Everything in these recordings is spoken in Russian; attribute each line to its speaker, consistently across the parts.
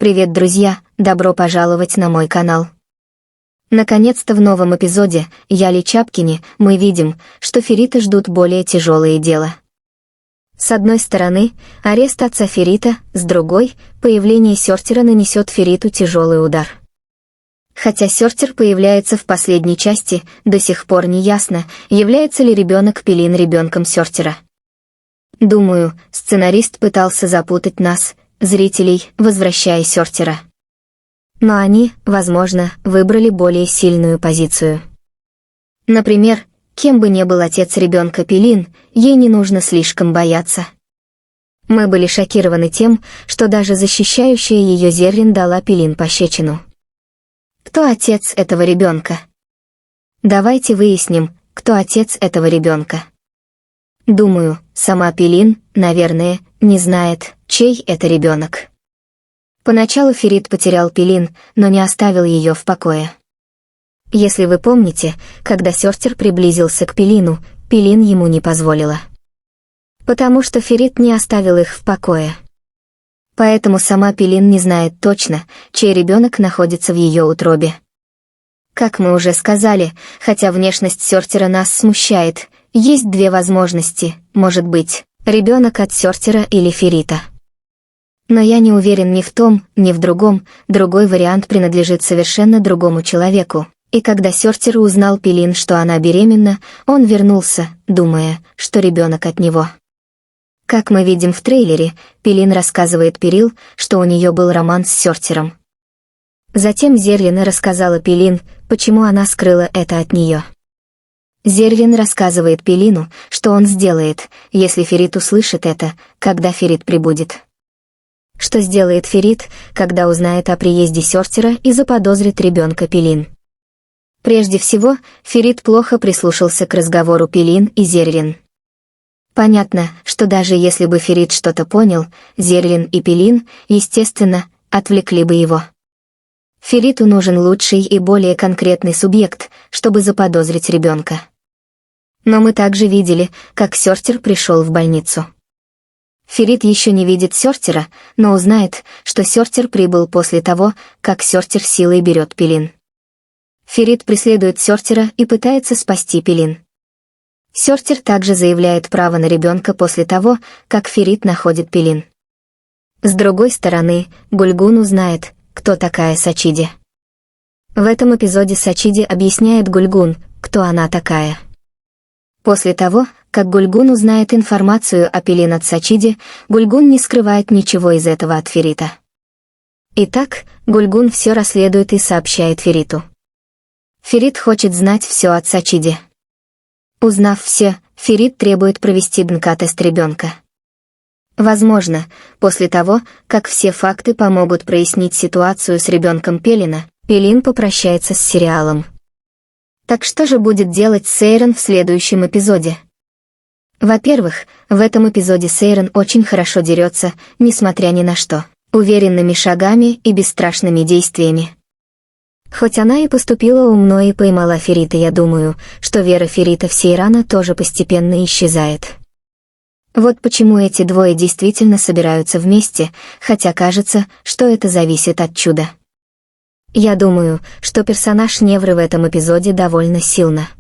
Speaker 1: Привет, друзья! Добро пожаловать на мой канал. Наконец-то в новом эпизоде «Яли Чапкини» мы видим, что Ферита ждут более тяжелые дела. С одной стороны, арест отца Ферита, с другой, появление Сёртера нанесет Фериту тяжелый удар. Хотя Сёртер появляется в последней части, до сих пор не ясно, является ли ребенок Пелин ребенком Сёртера. Думаю, сценарист пытался запутать нас, зрителей, возвращая Сёртера. Но они, возможно, выбрали более сильную позицию. Например, кем бы ни был отец ребенка Пелин, ей не нужно слишком бояться. Мы были шокированы тем, что даже защищающая ее Зерлин дала Пелин пощечину. Кто отец этого ребенка? Давайте выясним, кто отец этого ребенка. Думаю, сама Пелин, наверное, не знает, чей это ребенок. Поначалу Ферит потерял Пелин, но не оставил ее в покое. Если вы помните, когда Сёртер приблизился к Пелину, Пелин ему не позволила. Потому что Ферит не оставил их в покое. Поэтому сама Пелин не знает точно, чей ребенок находится в ее утробе. Как мы уже сказали, хотя внешность Сёртера нас смущает, есть две возможности, может быть, ребенок от Сёртера или Ферита. Но я не уверен ни в том, ни в другом, другой вариант принадлежит совершенно другому человеку. И когда Сёртер узнал Пелин, что она беременна, он вернулся, думая, что ребенок от него. Как мы видим в трейлере, Пелин рассказывает Перил, что у нее был роман с Сёртером. Затем Зерлин рассказала Пелин, почему она скрыла это от нее. Зерлин рассказывает Пелину, что он сделает, если Ферит услышит это, когда Ферит прибудет. Что сделает Ферит, когда узнает о приезде Сёртера и заподозрит ребенка Пелин? Прежде всего, Ферит плохо прислушался к разговору Пелин и Зерлин. Понятно, что даже если бы Ферит что-то понял, Зерлин и Пелин, естественно, отвлекли бы его. Фериту нужен лучший и более конкретный субъект, чтобы заподозрить ребенка. Но мы также видели, как Сёртер пришел в больницу. Ферит еще не видит Сёртера, но узнает, что Сёртер прибыл после того, как Сёртер силой берет Пелин. Ферит преследует Сёртера и пытается спасти Пелин. Сёртер также заявляет право на ребенка после того, как Ферит находит Пелин. С другой стороны, Гульгун узнает, кто такая Сачиди. В этом эпизоде Сачиди объясняет Гульгун, кто она такая. После того, как Гульгун узнает информацию о Пелин от Сачиди, Гульгун не скрывает ничего из этого от Ферита. Итак, Гульгун все расследует и сообщает Фериту. Ферит хочет знать все от Сачиди. Узнав все, Ферит требует провести ДНК-тест ребенка. Возможно, после того, как все факты помогут прояснить ситуацию с ребенком Пелина, Пелин попрощается с сериалом. Так что же будет делать Сейрен в следующем эпизоде? Во-первых, в этом эпизоде Сейрен очень хорошо дерется, несмотря ни на что, уверенными шагами и бесстрашными действиями. Хоть она и поступила умно и поймала Ферита, я думаю, что вера Ферита в Сейрана тоже постепенно исчезает. Вот почему эти двое действительно собираются вместе, хотя кажется, что это зависит от чуда. Я думаю, что персонаж Невры в этом эпизоде довольно сильно.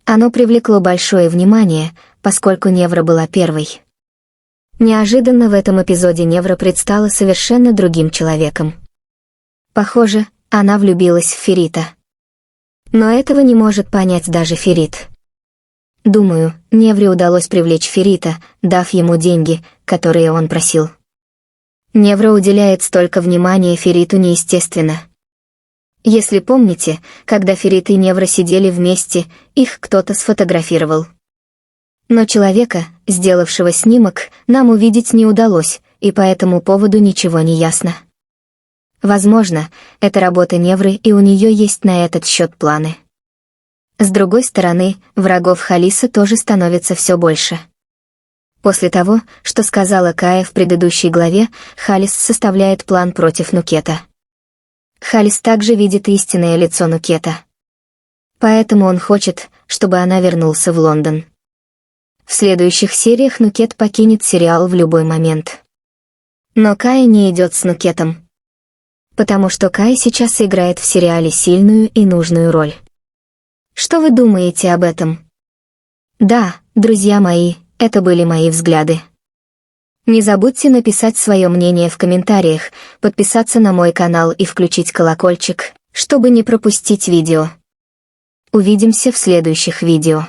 Speaker 1: Оно привлекло большое внимание, поскольку Невра была первой. Неожиданно в этом эпизоде Невра предстала совершенно другим человеком. Похоже, она влюбилась в Ферита. Но этого не может понять даже Ферит. Думаю, Невре удалось привлечь Ферита, дав ему деньги, которые он просил. Невра уделяет столько внимания Фериту неестественно. Если помните, когда Ферит и Невра сидели вместе, их кто-то сфотографировал. Но человека, сделавшего снимок, нам увидеть не удалось, и по этому поводу ничего не ясно. Возможно, это работа Невры, и у нее есть на этот счет планы. С другой стороны, врагов Халиса тоже становится все больше. После того, что сказала Кая в предыдущей главе, Халис составляет план против Нукета. Халис также видит истинное лицо Нукета. Поэтому он хочет, чтобы она вернулся в Лондон. В следующих сериях Нукет покинет сериал в любой момент. Но Кая не идет с Нукетом. потому что Кай сейчас играет в сериале сильную и нужную роль. Что вы думаете об этом? Да, друзья мои, это были мои взгляды. Не забудьте написать свое мнение в комментариях, подписаться на мой канал и включить колокольчик, чтобы не пропустить видео. Увидимся в следующих видео.